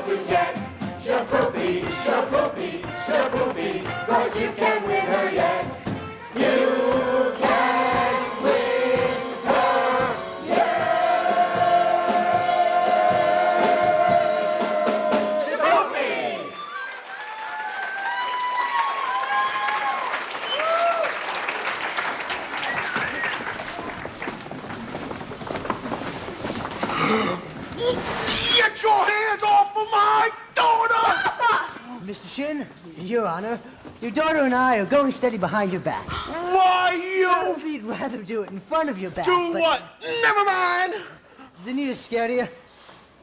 to get. Shapoopy, shapoopy, shapoopy, but you can win her yet. You can win her yet. Shapoopy! Get your hands off of my daughter! Papa! Mr. Shin, Your Honor, your daughter and I are going steady behind your back. Why, you... We'd rather do it in front of your back. Do but what? Never mind! Zanita's scared of you,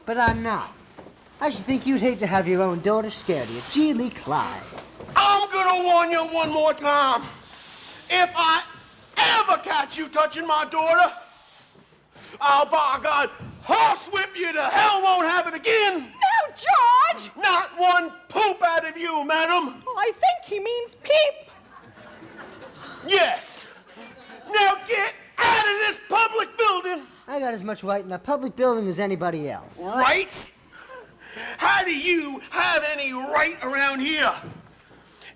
but I'm not. I should think you'd hate to have your own daughter scared of you. Geely Clyde. I'm gonna warn you one more time. If I ever catch you touching my daughter, I'll, by God, horsewhip you to hell won't happen again. No, George! Not one poop out of you, madam. Well, I think he means peep. Yes. Now get out of this public building. I got as much right in a public building as anybody else. Right? How do you have any right around here?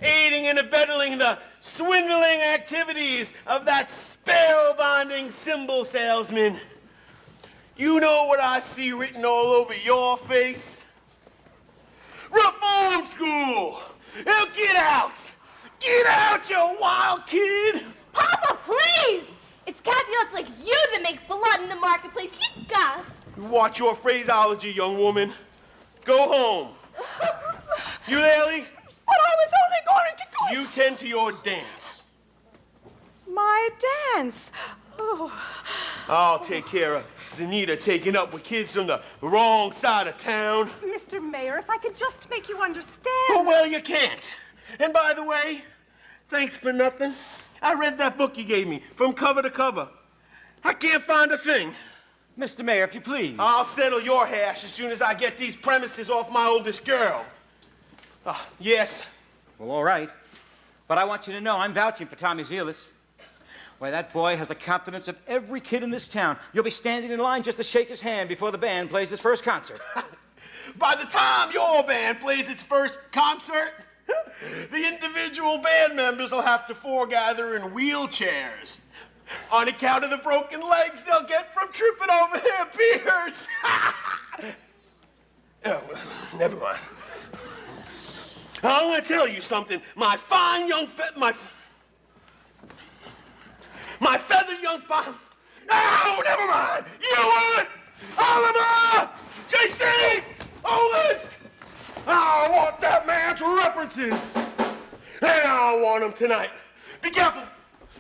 Aiding and abetting the swindling activities of that spellbinding cymbal salesman. You know what I see written all over your face? Reform school! Now get out! Get out, you wild kid! Papa, please! It's Capulets like you that make blood in the marketplace, you guys! Watch your phraseology, young woman. Go home. You, Laley? But I was only going to go... You tend to your dance. My dance? Oh. I'll take care of Zanita taking up with kids from the wrong side of town. Mr. Mayor, if I could just make you understand... Oh, well, you can't. And by the way, thanks for nothing. I read that book you gave me from cover to cover. I can't find a thing. Mr. Mayor, if you please. I'll settle your hash as soon as I get these premises off my oldest girl. Yes. Well, all right. But I want you to know I'm vouching for Tommy Zelis. Why, that boy has the confidence of every kid in this town. You'll be standing in line just to shake his hand before the band plays its first concert. By the time your band plays its first concert, the individual band members will have to foregather in wheelchairs on account of the broken legs they'll get from tripping over their peers. Oh, never mind. I'm going to tell you something. My fine young my feathered young fine... No, never mind. Ewan! Oliver! JC! Owen! I want that man's references. And I want them tonight. Be careful.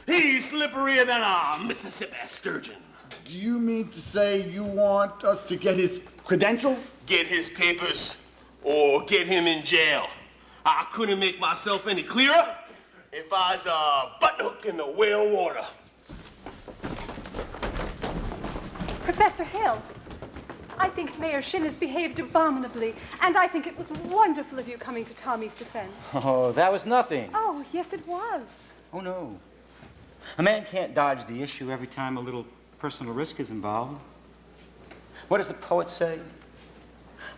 He's slipperier than a Mississippi sturgeon. Do you mean to say you want us to get his credentials? Get his papers or get him in jail. I couldn't make myself any clearer if I was a buttonhook in the whale water. Professor Hill, I think Mayor Shin has behaved abominably, and I think it was wonderful of you coming to Tommy's defense. Oh, that was nothing. Oh, yes, it was. Oh, no. A man can't dodge the issue every time a little personal risk is involved. What does the poet say?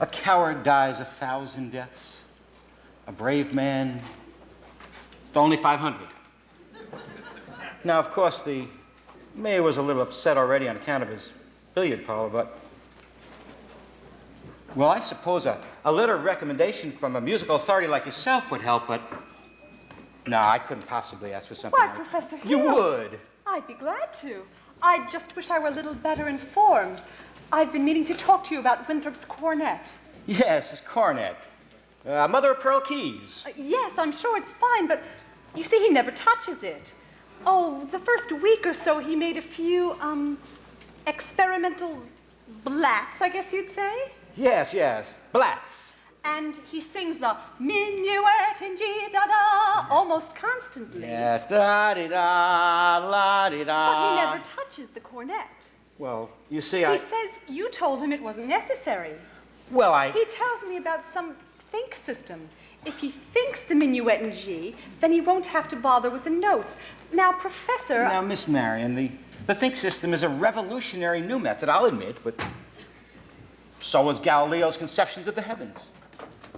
A coward dies 1,000 deaths. A brave man, only 500. Now, of course, the mayor was a little upset already on account of his billiard parlor, but... Well, I suppose a letter of recommendation from a musical authority like yourself would help, but... No, I couldn't possibly ask for something Why, like... Professor Hill? You would. I'd be glad to. I just wish I were a little better informed. I've been meaning to talk to you about Winthrop's cornet. Yes, his cornet. Mother of Pearl Keys. Yes, I'm sure it's fine, but you see, he never touches it. Oh, the first week or so, he made a few, experimental blats, I guess you'd say. Yes, yes. Blats. And he sings the minuet in G-da-da almost constantly. Yes, da-di-da, la-di-da. But he never touches the cornet. Well, you see, He says you told him it wasn't necessary. Well, He tells me about some think system. If he thinks the minuet in G, then he won't have to bother with the notes. Now, Professor... Now, Miss Marion, the think system is a revolutionary new method, I'll admit, but so was Galileo's conceptions of the heavens.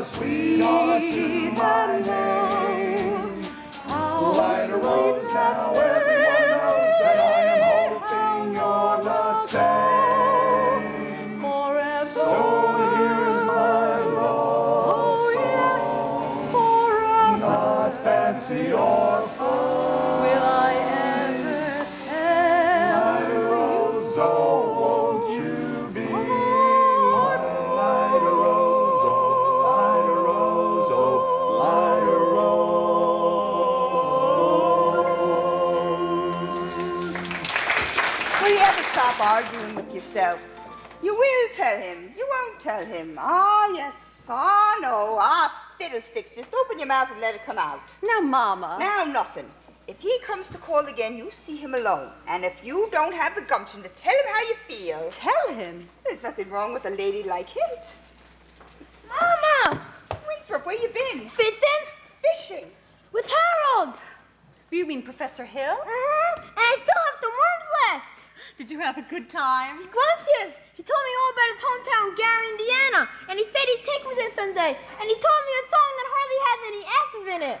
a sweetheart to my name. Light a rose now, everyone knows that I am hoping you're the same. Forever. So here is my love song, Forever. not fancy or fun. Will I ever tell Light a rose, oh, won't you be mine? Light a rose, oh, light a rose, oh, light a rose. Will you ever stop arguing with yourself? You will tell him. You won't tell him. Ah, yes. Ah, no. Ah, fiddlesticks. Just open your mouth and let it come out. Now, Mama. Now, nothing. If he comes to call again, you see him alone. And if you don't have the gumption to tell him how you feel, Tell him. there's nothing wrong with a ladylike hint. Mama! Winthrop, where you been? Fishing? Fishing. With Harold! You mean Professor Hill? And I still have some worms left. Did you have a good time? Scrumptious! He told me all about his hometown, Gary, Indiana. And he said he'd take me there someday. And he told me a song that hardly has any S's in it.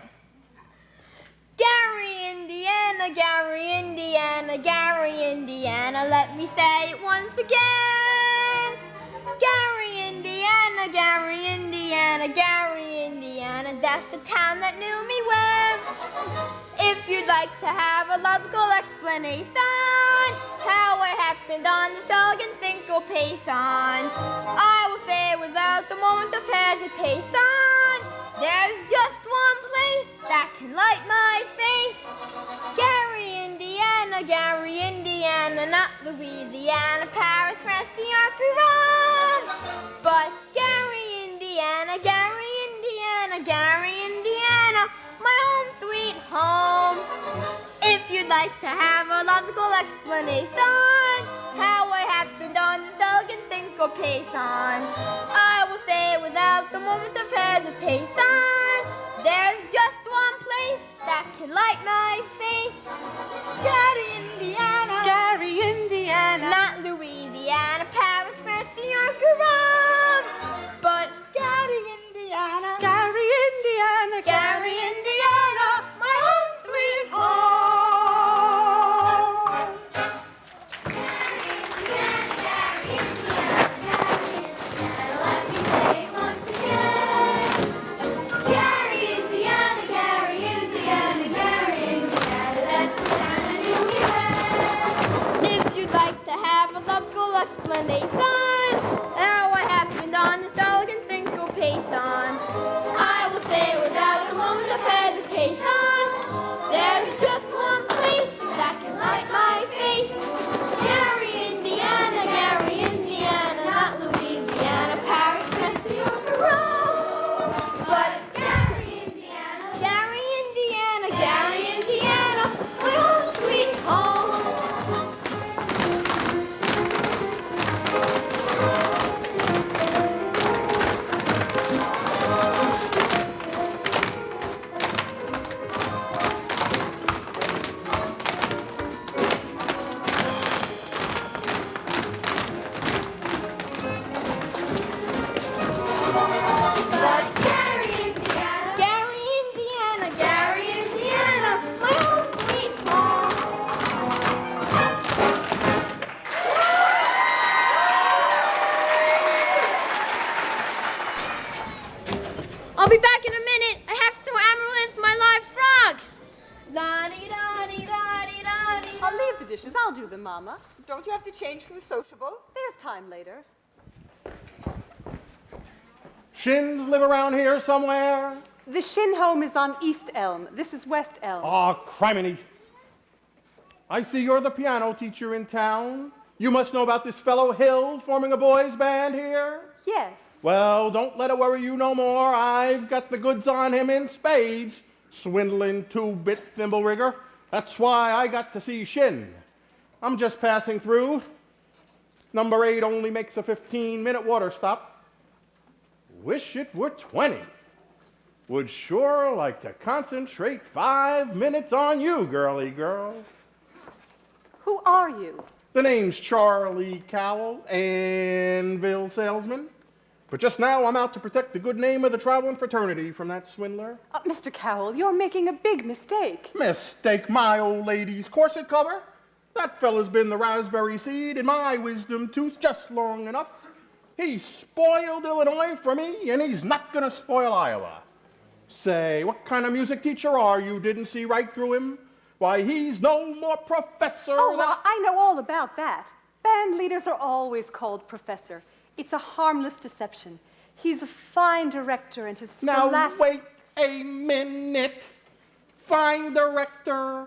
Gary, Indiana, Gary, Indiana, Gary, Indiana. Let me say it once again. Gary, Indiana, Gary, Indiana, Gary, Indiana. That's the town that knew me well. If you'd like to have a logical explanation, how I happened on the dog and syncopation, I will say without the moment of hesitation, there's just one place that can light my face. Gary, Indiana, Gary, Indiana, not Louisiana, Paris, France, New York, or Rome. But Gary, Indiana, Gary, Indiana, Gary, Indiana, my home sweet home. If you'd like to have a logical explanation, how I happened on the dog and syncopation, I will say without the moment of hesitation, there's just one place that can light my face. Gary, Indiana, Gary, Indiana. not Louisiana, Paris, France, New York, or Rome. But Gary, Indiana, Gary, Indiana. Gary, Indiana, my home sweet home. If you'd like to have a logical explanation, how I happened on this elegant syncopation, I will say without a moment of hesitation, there's just one place that can light my face. Gary, Indiana, Gary, Indiana, not Louisiana, Paris, France, New York, or Rome. But Gary, Indiana, Gary, Indiana, Gary, Indiana, my home sweet home. But Gary, Indiana, Gary, Indiana, Gary, Indiana, my home sweet home. I'll be back in a minute. I have to Amaryllis, my live frog. La-di-da-di-da-di-da-di. I'll leave the dishes. I'll do them, Mama. Don't you have to change for the sociable? There's time later. Shins live around here somewhere? The Shin home is on East Elm. This is West Elm. Aw, criminy. I see you're the piano teacher in town. You must know about this fellow Hill forming a boys' band here. Yes. Well, don't let it worry you no more. I've got the goods on him in spades. Swindling two-bit thimble rigger. That's why I got to see Shin. I'm just passing through. Number 8 only makes a 15-minute water stop. Wish it were 20. Would sure like to concentrate 5 minutes on you, girly girl. Who are you? The name's Charlie Cowell, Anvil salesman. But just now, I'm out to protect the good name of the traveling fraternity from that swindler. Mr. Cowell, you're making a big mistake. Mistake my old lady's corset cover? That fella's been the raspberry seed in my wisdom tooth just long enough. He spoiled Illinois for me, and he's not gonna spoil Iowa. Say, what kind of music teacher are you? Didn't see right through him? Why, he's no more professor Oh, than... well, I know all about that. Band leaders are always called professor. It's a harmless deception. He's a fine director, and his Now, wait a minute. Fine director.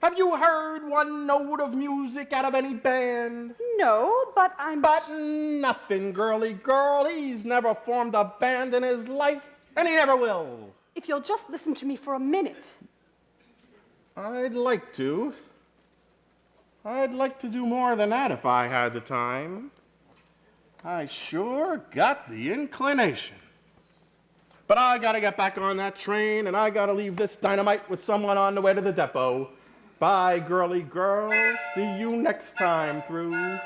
Have you heard one note of music out of any band? No, but I'm... But nothing, girly girl. He's never formed a band in his life, and he never will. If you'll just listen to me for a minute. I'd like to. I'd like to do more than that if I had the time. I sure got the inclination. But I gotta get back on that train, and I gotta leave this dynamite with someone on the way to the depot. Bye, girly girl. See you next time through.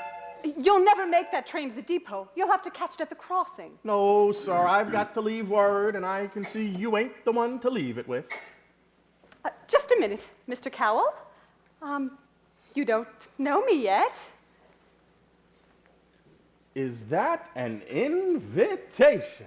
You'll never make that train to the depot. You'll have to catch it at the crossing. No, sir, I've got to leave word, and I can see you ain't the one to leave it with. Just a minute, Mr. Cowell. You don't know me yet. Is that an invitation?